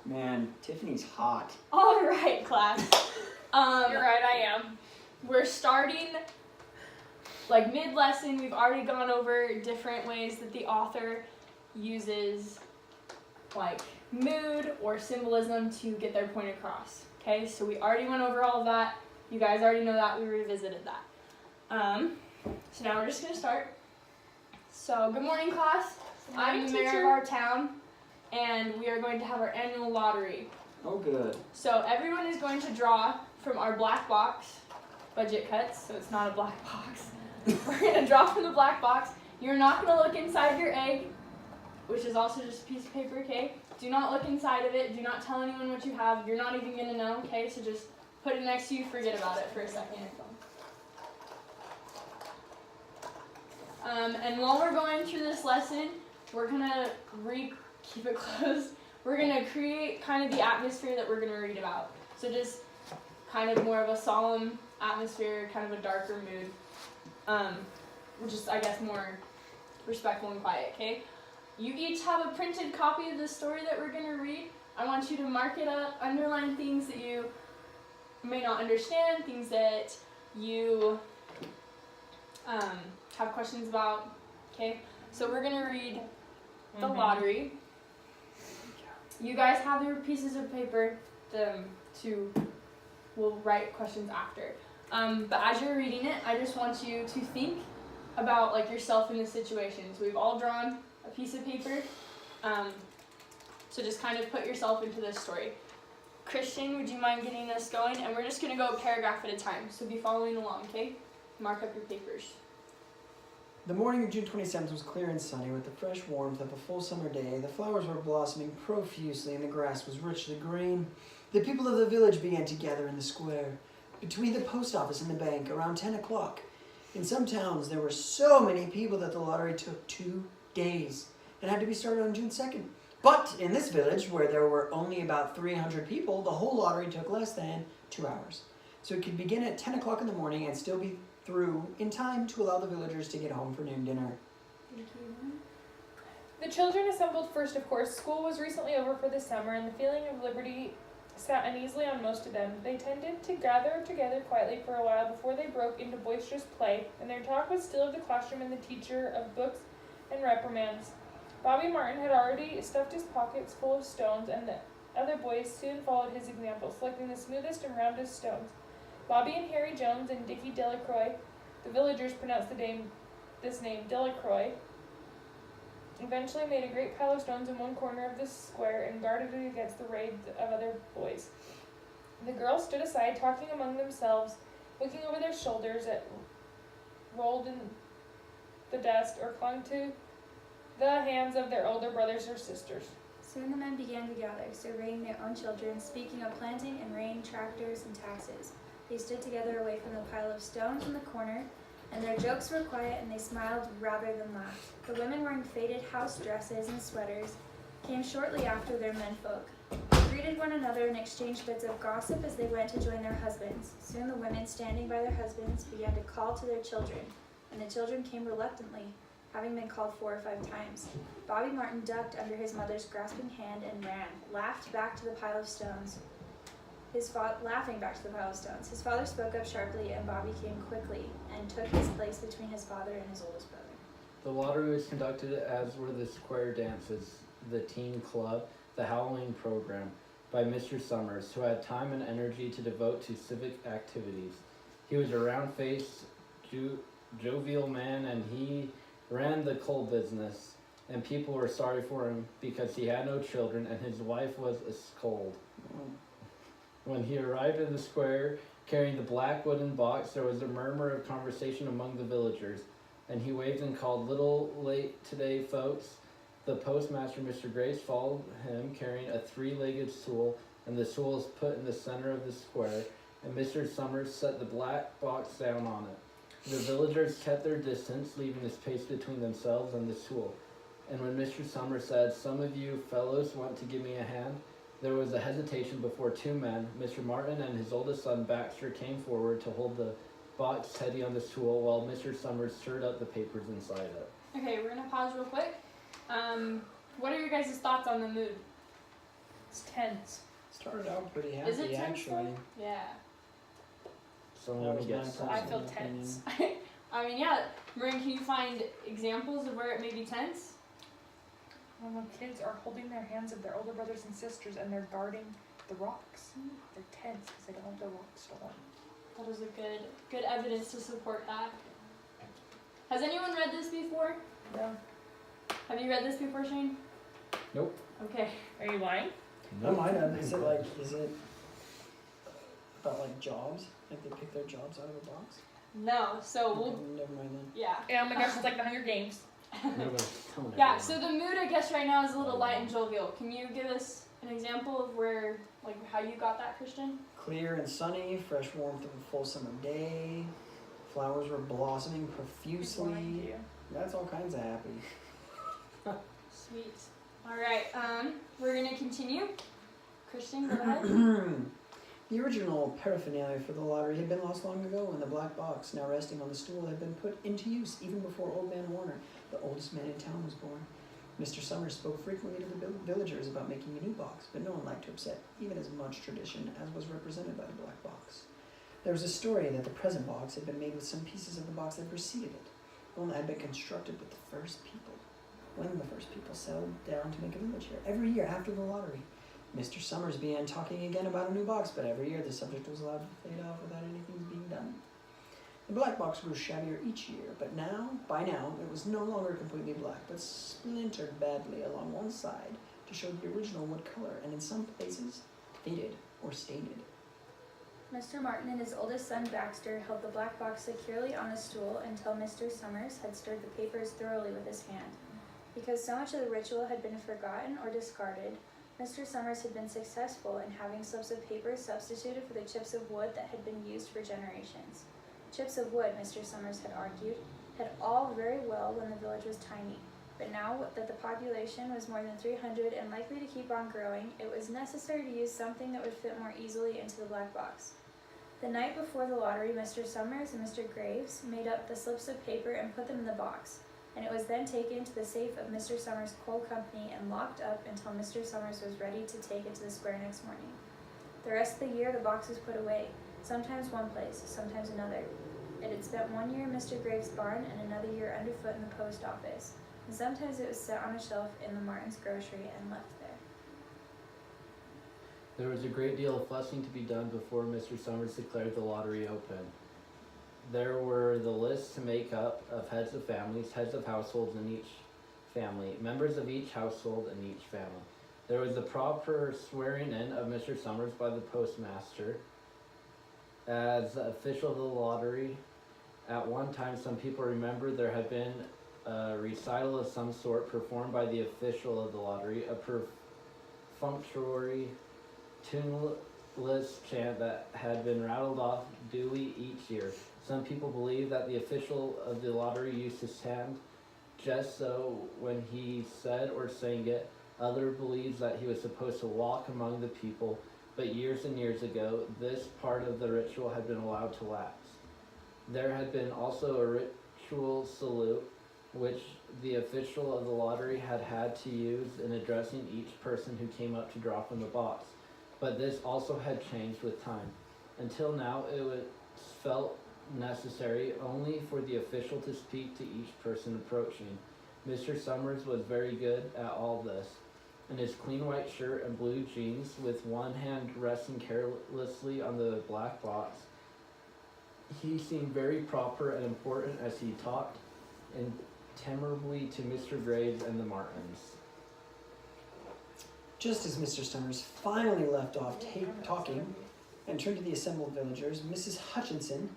Man, Tiffany's hot. All right, class. You're right, I am. We're starting like mid-lesson. We've already gone over different ways that the author uses like mood or symbolism to get their point across. Okay, so we already went over all of that. You guys already know that. We revisited that. So now we're just going to start. So good morning, class. I'm the mayor of our town, and we are going to have our annual lottery. Oh, good. So everyone is going to draw from our black box, budget cuts, so it's not a black box. We're going to draw from the black box. You're not going to look inside your egg, which is also just a piece of paper, okay? Do not look inside of it. Do not tell anyone what you have. You're not even going to know, okay? So just put it next to you, forget about it for a second. And while we're going through this lesson, we're going to keep it closed. We're going to create kind of the atmosphere that we're going to read about. So just kind of more of a solemn atmosphere, kind of a darker mood. Which is, I guess, more respectful and quiet, okay? You each have a printed copy of the story that we're going to read. I want you to mark it up, underline things that you may not understand, things that you have questions about, okay? So we're going to read the lottery. You guys have your pieces of paper we'll write questions after. But as you're reading it, I just want you to think about like yourself in the situation. So we've all drawn a piece of paper. So just kind of put yourself into this story. Christian, would you mind getting us going? And we're just going to go a paragraph at a time. So be following along, okay? Mark up your papers. The morning of June 27th was clear and sunny, with the fresh warmth of a full summer day. The flowers were blossoming profusely, and the grass was richly green. The people of the village began to gather in the square, between the post office and the bank, around 10 o'clock. In some towns, there were so many people that the lottery took 2 days and had to be started on June 2nd. But in this village, where there were only about 300 people, the whole lottery took less than 2 hours. So it could begin at 10 o'clock in the morning and still be through in time to allow the villagers to get home for noon dinner. Thank you. The children assembled first, of course. School was recently over for the summer, and the feeling of liberty sat uneasily on most of them. They tended to gather together quietly for a while before they broke into boisterous play, and their talk was still of the classroom and the teacher, of books and reprimands. Bobby Martin had already stuffed his pockets full of stones, and the other boys soon followed his example, selecting the smoothest and roundest stones. Bobby and Harry Jones and Dickie Delacroix, the villagers pronounced this name Delacroix, eventually made a great pile of stones in one corner of the square and guarded it against the raids of other boys. The girls stood aside, talking among themselves, looking over their shoulders at rolled in the dust or clung to the hands of their older brothers or sisters. Soon the men began to gather, surveying their own children, speaking of planting and rain, tractors, and taxes. They stood together away from the pile of stones in the corner, and their jokes were quiet, and they smiled rather than laughed. The women, wearing faded house dresses and sweaters, came shortly after their menfolk. They greeted one another and exchanged bits of gossip as they went to join their husbands. Soon the women, standing by their husbands, began to call to their children, and the children came reluctantly, having been called 4 or 5 times. Bobby Martin ducked under his mother's grasping hand and ran, laughing back to the pile of stones. His father spoke up sharply, and Bobby came quickly and took his place between his father and his oldest brother. The lottery was conducted, as were the square dances, the teen club, the Halloween program, by Mr. Summers, who had time and energy to devote to civic activities. He was a round-faced, jovial man, and he ran the coal business, and people were sorry for him because he had no children and his wife was a scold. When he arrived in the square, carrying the black wooden box, there was a murmur of conversation among the villagers, and he waved and called, "Little late today, folks." The postmaster, Mr. Grace, followed him, carrying a 3-legged stool, and the stool was put in the center of the square, and Mr. Summers set the black box down on it. The villagers kept their distance, leaving a space between themselves and the stool. And when Mr. Summers said, "Some of you fellows want to give me a hand?" there was a hesitation before 2 men. Mr. Martin and his oldest son, Baxter, came forward to hold the box steady on the stool while Mr. Summers stirred up the papers inside it. Okay, we're going to pause real quick. What are your guys' thoughts on the mood? It's tense. Started out pretty happy, Is it tense actually. though? Yeah. Someone was gets my I personal feel tense. I mean, yeah. Marin, can you find examples of where it may be tense? When kids are holding their hands of their older brothers and sisters and they're guarding the rocks. They're tense because they don't want the rocks stolen. That is a good evidence to support that. Has anyone read this before? No. Have you read this before, Shane? Nope. Okay. Are you lying? I might have. Is it about like jobs? Like they pick their jobs out of a box? No. So we'll. Never mind then. Yeah. Yeah, oh my gosh, it's like the Hunger Games. Yeah. So the mood, I guess, right now is a little light and jovial. Can you give us an example of where, like, how you got that, Christian? Clear and sunny, fresh warmth of a full summer day. Flowers were blossoming profusely. That's all kinds of happy. Sweet. All right. We're gonna continue. Christian, go ahead. The original paraphernalia for the lottery had been lost long ago, and the black box, now resting on the stool, had been put into use even before Old Man Warner, the oldest man in town, was born. Mr. Summers spoke frequently to the villagers about making a new box, but no one liked to upset even as much tradition as was represented by the black box. There was a story that the present box had been made with some pieces of the box that preceded it, one that had been constructed with the first people, when the first people settled down to make a village here. Every year after the lottery, Mr. Summers began talking again about a new box, but every year the subject was allowed to fade off without anything being done. The black box grew shabbier each year, but by now, it was no longer completely black, but splintered badly along one side to show the original wood color, and in some places, faded or stained. Mr. Martin and his oldest son Baxter held the black box securely on a stool until Mr. Summers had stirred the papers thoroughly with his hand. Because so much of the ritual had been forgotten or discarded, Mr. Summers had been successful in having slips of paper substituted for the chips of wood that had been used for generations. Chips of wood, Mr. Summers had argued, had all very well when the village was tiny, but now that the population was more than 300 and likely to keep on growing, it was necessary to use something that would fit more easily into the black box. The night before the lottery, Mr. Summers and Mr. Graves made up the slips of paper and put them in the box, and it was then taken to the safe of Mr. Summers' coal company and locked up until Mr. Summers was ready to take it to the square next morning. The rest of the year, the box was put away, sometimes one place, sometimes another. It had spent 1 year in Mr. Graves' barn and another year underfoot in the post office, and sometimes it was set on a shelf in the Martins' grocery and left there. There was a great deal of fussing to be done before Mr. Summers declared the lottery open. There were the lists to make up of heads of families, heads of households in each family, members of each household in each family. There was the proper swearing in of Mr. Summers by the postmaster as official of the lottery. At one time, some people remember there had been a recital of some sort performed by the official of the lottery, a perfunctory, tuneless chant that had been rattled off duly each year. Some people believe that the official of the lottery used to stand just so when he said or sang it. Other believes that he was supposed to walk among the people, but years and years ago, this part of the ritual had been allowed to lapse. There had been also a ritual salute, which the official of the lottery had to use in addressing each person who came up to draw from the box. But this also had changed with time. Until now, it was felt necessary only for the official to speak to each person approaching. Mr. Summers was very good at all this. In his clean white shirt and blue jeans, with one hand resting carelessly on the black box, he seemed very proper and important as he talked interminably to Mr. Graves and the Martins. Just as Mr. Summers finally left off talking and turned to the assembled villagers, Mrs. Hutchinson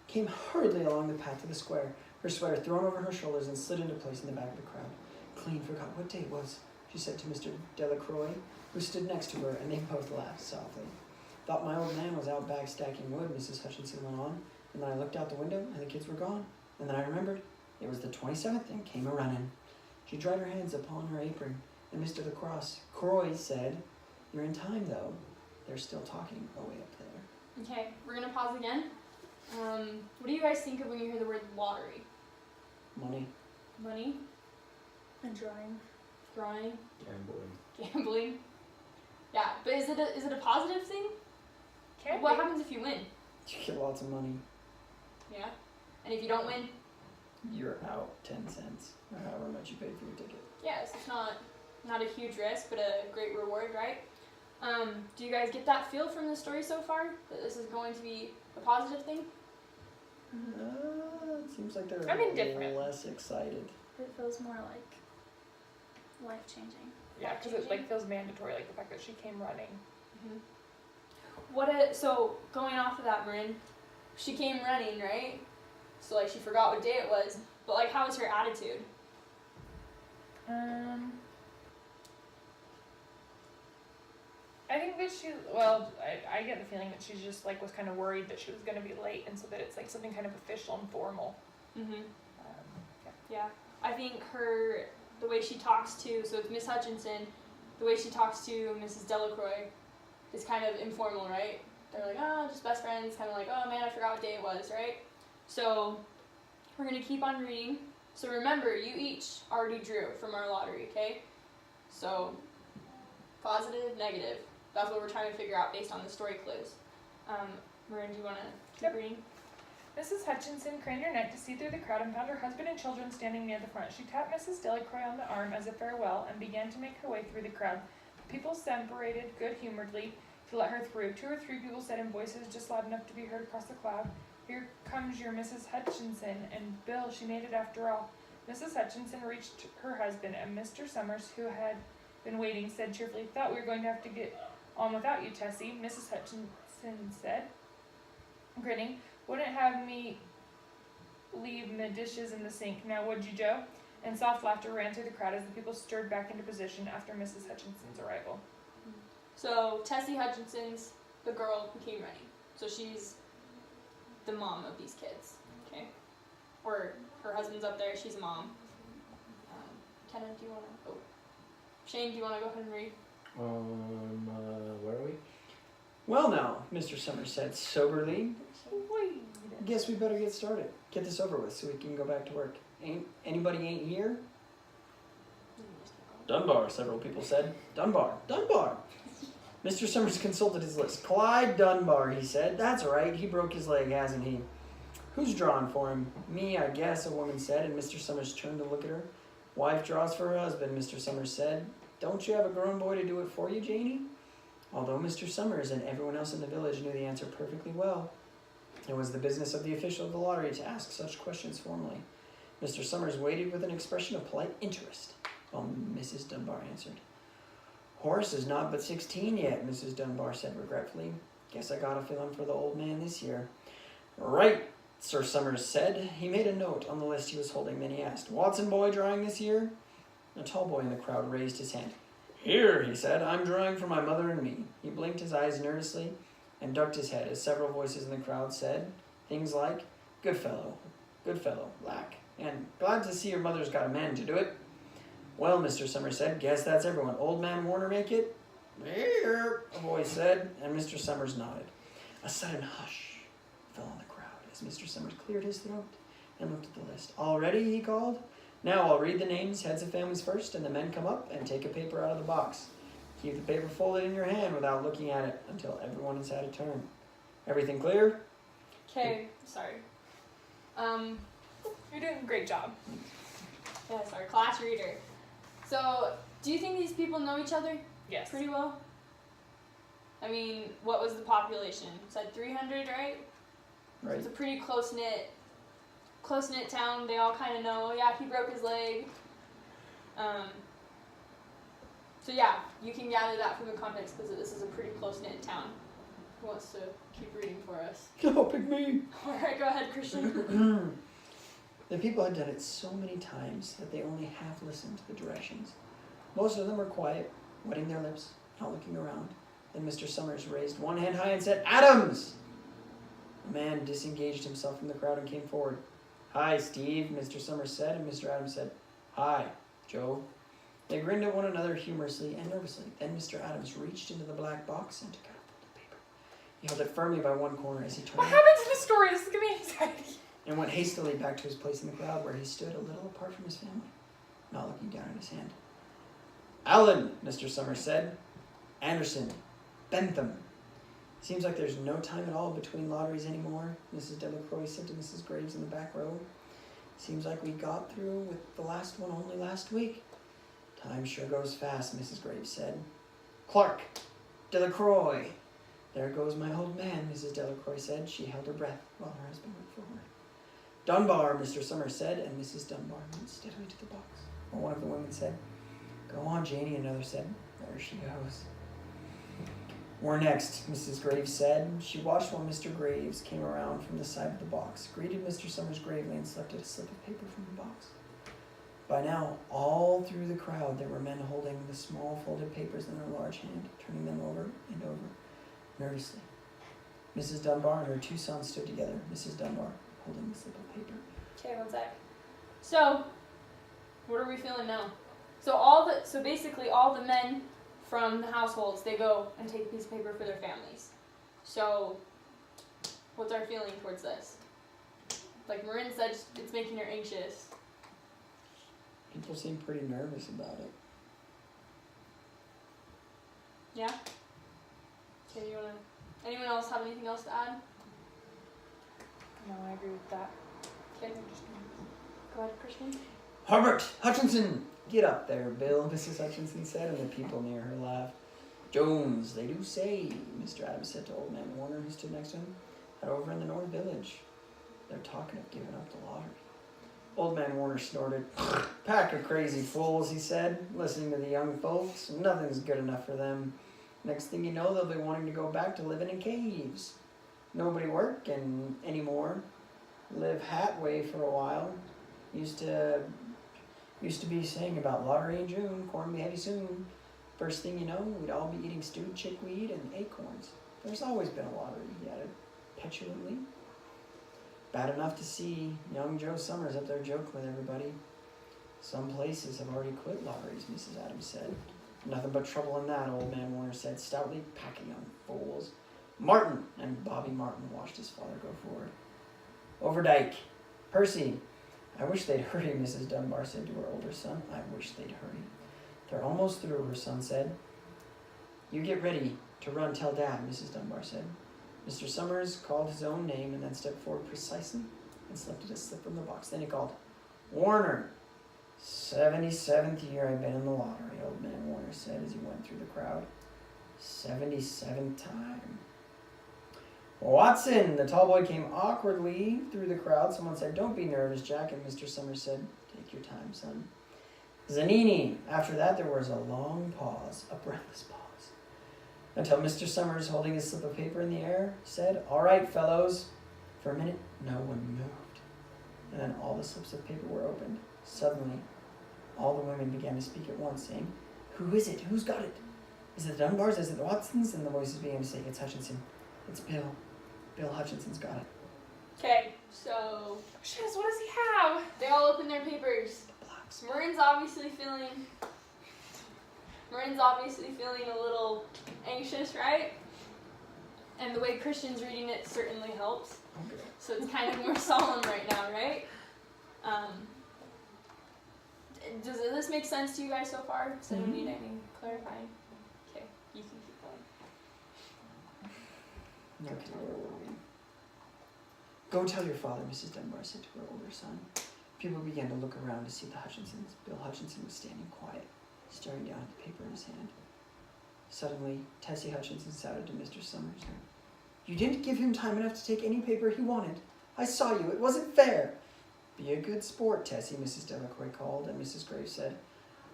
came hurriedly along the path to the square, her sweater thrown over her shoulders and slid into place in the back of the crowd. Clean forgot what day it was, she said to Mr. Delacroix, who stood next to her, and they both laughed softly. Thought my old man was out back stacking wood, Mrs. Hutchinson went on, and then I looked out the window, and the kids were gone. And then I remembered it was the 27th and came a-running. She dried her hands upon her apron, and Mr. Croix said, "You're in time, though. They're still talking away up there." Okay, we're gonna pause again. What do you guys think of when you hear the word lottery? Money. Money, And drawing. drawing, Gambling. gambling. Yeah, it a positive thing? Can't What be. happens if you win? You get lots of money. Yeah. And if you don't win? You're out 10 cents or however much you paid for your ticket. Yes, it's not a huge risk, but a great reward, right? Do you guys get that feel from the story so far? That this is going to be a positive thing? It seems like they're I'm indifferent. less excited. It feels more like life changing. Yeah, because it like feels mandatory, like the fact that she came running. So going off of that, Marin, she came running, right? So like she forgot what day it was, but like how was her attitude? I think that I get the feeling that she's just like was kind of worried that she was going to be late, and so that it's like something kind of official and formal. Yeah, I think the way she talks to, so it's Miss Hutchinson, the way she talks to Mrs. Delacroix is kind of informal, right? They're like, oh, just best friends, kind of like, oh man, I forgot what day it was, right? So we're going to keep on reading. So remember, you each already drew from our lottery, okay? So positive, negative. That's what we're trying to figure out based on the story clues. Marin, do you want to keep reading? Mrs. Hutchinson craned her neck to see through the crowd and found her husband and children standing near the front. She tapped Mrs. Delacroix on the arm as a farewell and began to make her way through the crowd. The people separated good-humoredly to let her through. 2 or 3 people said in voices just loud enough to be heard across the crowd, "Here comes your Mrs. Hutchinson, and Bill, she made it after all." Mrs. Hutchinson reached her husband, and Mr. Summers, who had been waiting, said cheerfully, "Thought we were going to have to get on without you, Tessie," Mrs. Hutchinson said, grinning. "Wouldn't have me leave me dishes in the sink, now would you, Joe?" And soft laughter ran through the crowd as the people stirred back into position after Mrs. Hutchinson's arrival. So Tessie Hutchinson's the girl who came running. So she's the mom of these kids, okay? Or her husband's up there, she's a mom. Kenna, do you want to, Shane, do you want to go ahead and read? Where are we? Well now, Mr. Summers said soberly, guess we better get started. Get this over with so we can go back to work. Anybody ain't here? Dunbar, several people said. Dunbar. Mr. Summers consulted his list. Clyde Dunbar, he said. That's right, he broke his leg, hasn't he? Who's drawing for him? Me, I guess, a woman said, and Mr. Summers turned to look at her. Wife draws for her husband, Mr. Summers said. Don't you have a grown boy to do it for you, Janie? Although Mr. Summers and everyone else in the village knew the answer perfectly well, it was the business of the official of the lottery to ask such questions formally. Mr. Summers waited with an expression of polite interest, while Mrs. Dunbar answered. Horace is not but 16 yet, Mrs. Dunbar said regretfully. Guess I got a feeling for the old man this year. Right, Sir Summers said. He made a note on the list he was holding, then he asked, Watson boy drawing this year? A tall boy in the crowd raised his hand. Here, he said, I'm drawing for my mother and me. He blinked his eyes nervously and ducked his head as several voices in the crowd said things like, good fellow, lack, and glad to see your mother's got a man to do it. Well, Mr. Summers said, guess that's everyone. Old man Warner make it? Here, a voice said, and Mr. Summers nodded. A sudden hush fell on the crowd as Mr. Summers cleared his throat and looked at the list. All ready, he called. Now I'll read the names, heads of families first, and the men come up and take a paper out of the box. Keep the paper folded in your hand without looking at it until everyone has had a turn. Everything clear? Okay, sorry. You're doing a great job. Yes, our class reader. So, do you think these people know each other Yes. pretty well? I mean, what was the population? It said 300, right? Right. It's a pretty close-knit town. They all kind of know, yeah, he broke his leg. So yeah, you can gather that from the context because this is a pretty close-knit town. Who wants to keep reading for us? Oh, pick me. All right, go ahead, Christian. The people had done it so many times that they only half listened to the directions. Most of them were quiet, wetting their lips, not looking around. Then Mr. Summers raised one hand high and said, Adams! A man disengaged himself from the crowd and came forward. Hi, Steve, Mr. Summers said, and Mr. Adams said, Hi, Joe. They grinned at one another humorously and nervously. Then Mr. Adams reached into the black box and took out a folded paper. He held it firmly by one corner as he turned What happened to the story? This is giving me anxiety. and went hastily back to his place in the crowd where he stood a little apart from his family, not looking down at his hand. Allen, Mr. Summers said. Anderson, Bentham. Seems like there's no time at all between lotteries anymore, Mrs. Delacroix said to Mrs. Graves in the back row. Seems like we got through with the last one only last week. Time sure goes fast, Mrs. Graves said. Clark, Delacroix. There goes my old man, Mrs. Delacroix said. She held her breath while her husband went forward. Dunbar, Mr. Summers said, and Mrs. Dunbar went steadily to the box. Or one of the women said, Go on, Janie, another said. There she goes. We're next, Mrs. Graves said. She watched while Mr. Graves came around from the side of the box, greeted Mr. Summers gravely, and selected a slip of paper from the box. By now, all through the crowd, there were men holding the small folded papers in their large hand, turning them over and over, nervously. Mrs. Dunbar and her two sons stood together, Mrs. Dunbar holding the slip of paper. Okay, one sec. So, what are we feeling now? So basically all the men from the households, they go and take a piece of paper for their families. So, what's our feeling towards this? Like Marin said, it's making her anxious. People seem pretty nervous about it. Yeah? Okay, anyone else have anything else to add? No, I agree with that. Okay. Go ahead, Christian. Herbert Hutchinson! Get up there, Bill, Mrs. Hutchinson said, and the people near her laughed. Jones, they do say, Mr. Adams said to old man Warner, who stood next to him, that over in the North Village, they're talking of giving up the lottery. Old man Warner snorted. Pack of crazy fools, he said, listening to the young folks. Nothing's good enough for them. Next thing you know, they'll be wanting to go back to living in caves. Nobody working anymore. Live hat way for a while. Used to be saying about lottery in June, corn be heavy soon. First thing you know, we'd all be eating stewed chickweed and acorns. There's always been a lottery, he added petulantly. Bad enough to see young Joe Summers up there joking with everybody. Some places have already quit lotteries, Mrs. Adams said. Nothing but trouble in that, old man Warner said stoutly, packing young fools. Martin! And Bobby Martin watched his father go forward. Overdyke. Percy. I wish they'd hurry, Mrs. Dunbar said to her older son. I wish they'd hurry. They're almost through, her son said. You get ready to run, tell Dad, Mrs. Dunbar said. Mr. Summers called his own name and then stepped forward precisely and selected a slip from the box. Then he called, Warner. 77th year I've been in the lottery, old man Warner said as he went through the crowd. 77th time. Watson! The tall boy came awkwardly through the crowd. Someone said, Don't be nervous, Jack, and Mr. Summers said, Take your time, son. Zanini. After that, there was a long pause, a breathless pause, until Mr. Summers, holding his slip of paper in the air, said, All right, fellows. For a minute, no one moved. And then all the slips of paper were opened. Suddenly, all the women began to speak at once, saying, Who is it? Who's got it? Is it the Dunbars? Is it the Watsons? And the voices began to say, It's Hutchinson. It's Bill. Bill Hutchinson's got it. Okay, so Shiz, what does he have? they all open their papers. Marin's obviously feeling a little anxious, right? And the way Christian's reading it certainly helps. Okay. So it's kind of more solemn right now, right? Does this make sense to you guys so far? Does anyone need any clarifying? Okay, you can keep going. Okay, where were we? Go tell your father, Mrs. Dunbar said to her older son. People began to look around to see the Hutchinsons. Bill Hutchinson was standing quiet, staring down at the paper in his hand. Suddenly, Tessie Hutchinson shouted to Mr. Summers, You didn't give him time enough to take any paper he wanted. I saw you. It wasn't fair. Be a good sport, Tessie, Mrs. Delacroix called, and Mrs. Graves said,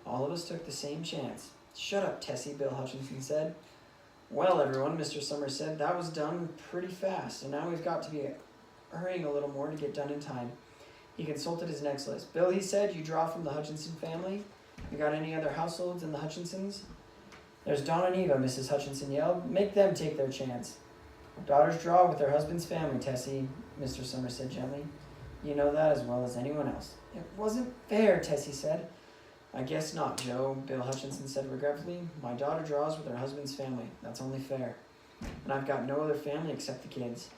All of us took the same chance. Shut up, Tessie, Bill Hutchinson said. Well, everyone, Mr. Summers said, that was done pretty fast, and now we've got to be hurrying a little more to get done in time. He consulted his next list. Bill, he said, you draw from the Hutchinson family. You got any other households in the Hutchinsons? There's Dawn and Eva, Mrs. Hutchinson yelled. Make them take their chance. Daughters draw with their husband's family, Tessie, Mr. Summers said gently. You know that as well as anyone else. It wasn't fair, Tessie said. I guess not, Joe, Bill Hutchinson said regretfully. My daughter draws with her husband's family. That's only fair. And I've got no other family except the kids.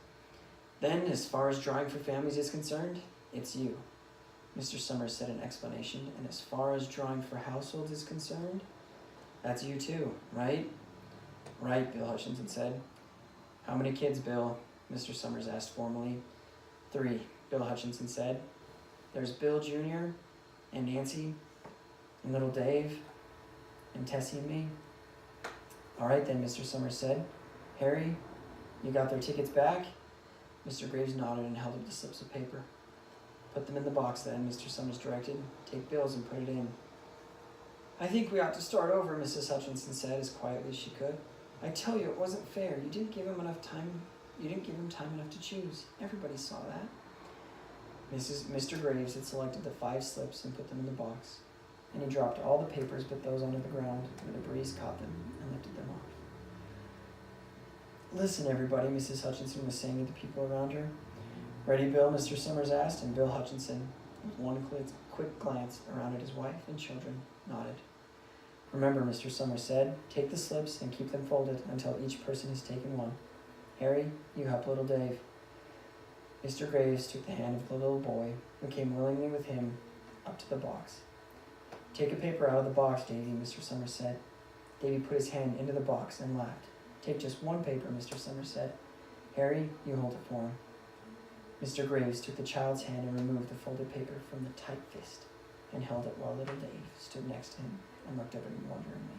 Then, as far as drawing for families is concerned, it's you, Mr. Summers said in explanation. And as far as drawing for households is concerned, that's you too, right? Right, Bill Hutchinson said. How many kids, Bill? Mr. Summers asked formally. 3, Bill Hutchinson said. There's Bill Jr. and Nancy and little Dave and Tessie and me. All right then, Mr. Summers said. Harry, you got their tickets back? Mr. Graves nodded and held up the slips of paper. Put them in the box then, Mr. Summers directed. Take Bill's and put it in. I think we ought to start over, Mrs. Hutchinson said as quietly as she could. I tell you, it wasn't fair. You didn't give him enough time. You didn't give him time enough to choose. Everybody saw that. Mr. Graves had selected the 5 slips and put them in the box, and he dropped all the papers but those onto the ground where the breeze caught them and lifted them off. Listen, everybody, Mrs. Hutchinson was saying to the people around her. Ready, Bill? Mr. Summers asked, and Bill Hutchinson, with one quick glance around at his wife and children, nodded. Remember, Mr. Summers said, take the slips and keep them folded until each person has taken one. Harry, you help little Dave. Mr. Graves took the hand of the little boy, who came willingly with him up to the box. Take a paper out of the box, Davy, Mr. Summers said. Davy put his hand into the box and laughed. Take just one paper, Mr. Summers said. Harry, you hold it for him. Mr. Graves took the child's hand and removed the folded paper from the tight fist and held it while little Dave stood next to him and looked up at him wonderingly.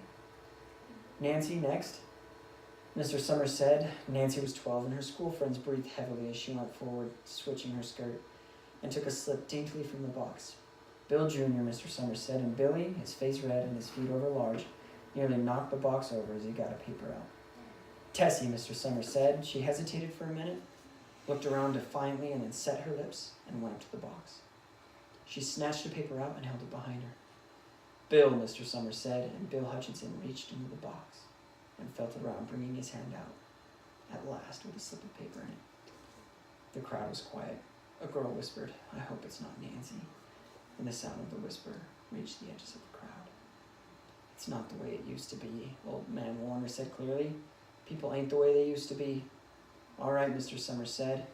Nancy, next. Mr. Summers said. Nancy was 12, and her school friends breathed heavily as she went forward, switching her skirt, and took a slip daintily from the box. Bill Jr., Mr. Summers said, and Billy, his face red and his feet over large, nearly knocked the box over as he got a paper out. Tessie, Mr. Summers said. She hesitated for a minute, looked around defiantly, and then set her lips and went up to the box. She snatched the paper out and held it behind her. Bill, Mr. Summers said, and Bill Hutchinson reached into the box and felt around, bringing his hand out, at last, with a slip of paper in it. The crowd was quiet. A girl whispered, I hope it's not Nancy, and the sound of the whisper reached the edges of the crowd. It's not the way it used to be, old man Warner said clearly. People ain't the way they used to be. All right, Mr. Summers said.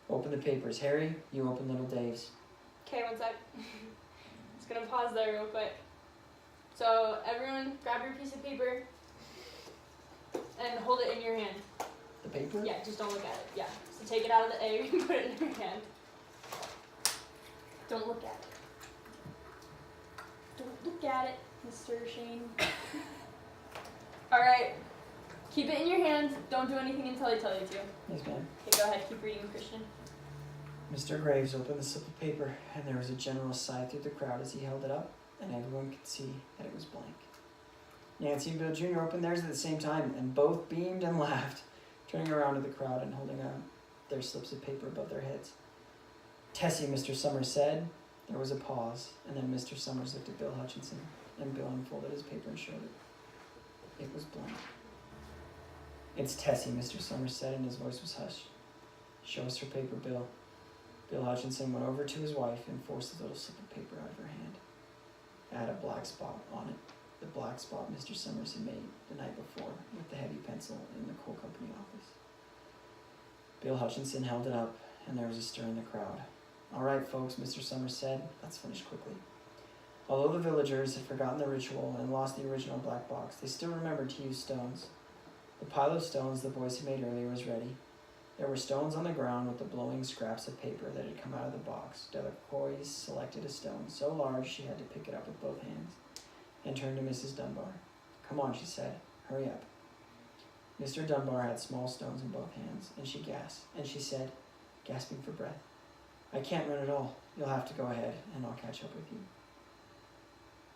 Open the papers. Harry, you open little Dave's. Okay, one sec. Just gonna pause there real quick. So everyone grab your piece of paper and hold it in your hand. The paper? Yeah, just don't look at it. Yeah. So take it out of the egg and put it in your hand. Don't look at it. Don't look at it, Mr. Shane. Alright. Keep it in your hand. Don't do anything until I tell you to. Yes, ma'am. Okay, go ahead. Keep reading, Christian. Mr. Graves opened the slip of paper, and there was a general sigh through the crowd as he held it up, and everyone could see that it was blank. Nancy and Bill Jr. opened theirs at the same time, and both beamed and laughed, turning around to the crowd and holding out their slips of paper above their heads. Tessie, Mr. Summers said. There was a pause, and then Mr. Summers looked at Bill Hutchinson, and Bill unfolded his paper and showed it. It was blank. It's Tessie, Mr. Summers said, and his voice was hushed. Show us her paper, Bill. Bill Hutchinson went over to his wife and forced the little slip of paper out of her hand. It had a black spot on it, the black spot Mr. Summers had made the night before with the heavy pencil in the coal company office. Bill Hutchinson held it up, and there was a stir in the crowd. All right, folks, Mr. Summers said, let's finish quickly. Although the villagers had forgotten the ritual and lost the original black box, they still remembered to use stones. The pile of stones the boys had made earlier was ready. There were stones on the ground with the blowing scraps of paper that had come out of the box. Delacroix selected a stone so large she had to pick it up with both hands and turned to Mrs. Dunbar. Come on, she said. Hurry up. Mr. Dunbar had small stones in both hands, and she gasped, and she said, gasping for breath, I can't run at all. You'll have to go ahead, and I'll catch up with you.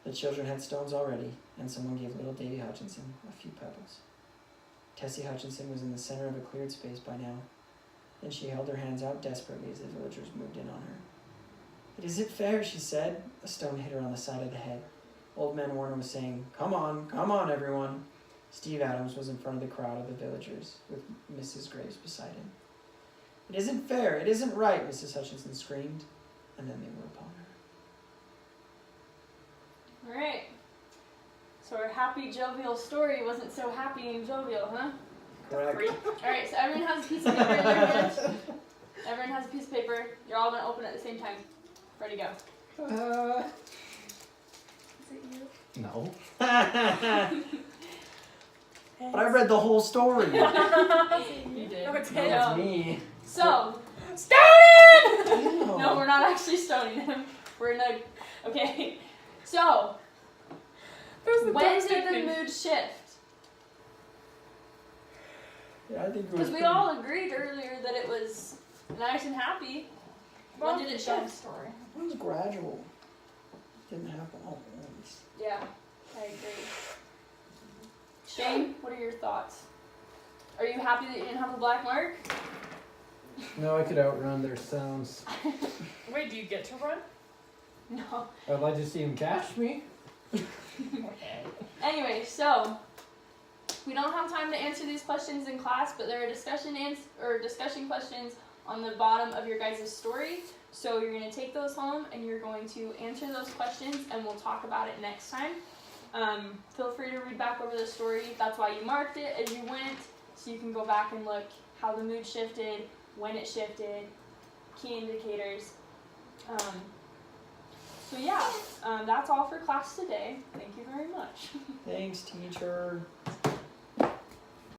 The children had stones already, and someone gave little Davy Hutchinson a few pebbles. Tessie Hutchinson was in the center of a cleared space by now. Then she held her hands out desperately as the villagers moved in on her. It isn't fair, she said. A stone hit her on the side of the head. Old man Warner was saying, come on, everyone. Steve Adams was in front of the crowd of the villagers, with Mrs. Graves beside him. It isn't fair, it isn't right, Mrs. Hutchinson screamed, and then they were upon her. Alright. So our happy, jovial story wasn't so happy and jovial, huh? Correct. Alright, so everyone has a piece of paper in their hand. Everyone has a piece of paper. You're all going to open it at the same time. Ready, go. Is it you? No. But I read the whole story. You did. No, it's No, him. it's me. So, Stone no, we're not actually stoning him. We're in a. Okay. So, That was the when dumbest did the nickname. mood shift? Yeah, I think it was Because we pretty- all agreed earlier that it was nice and happy. Well, When did it dumb shift? story. It was gradual. It didn't happen all at once. Yeah, I agree. Shane, what are your thoughts? Are you happy that you didn't have a black mark? No, I could outrun their sounds. Wait, do you get to run? No. I'd like to see him catch me. Okay. Anyway, so we don't have time to answer these questions in class, but there are discussion questions on the bottom of your guys' story. So you're going to take those home and you're going to answer those questions, and we'll talk about it next time. Feel free to read back over the story. That's why you marked it as you went, so you can go back and look how the mood shifted, when it shifted, key indicators. So yeah, that's all for class today. Thank you very much. Thanks, teacher.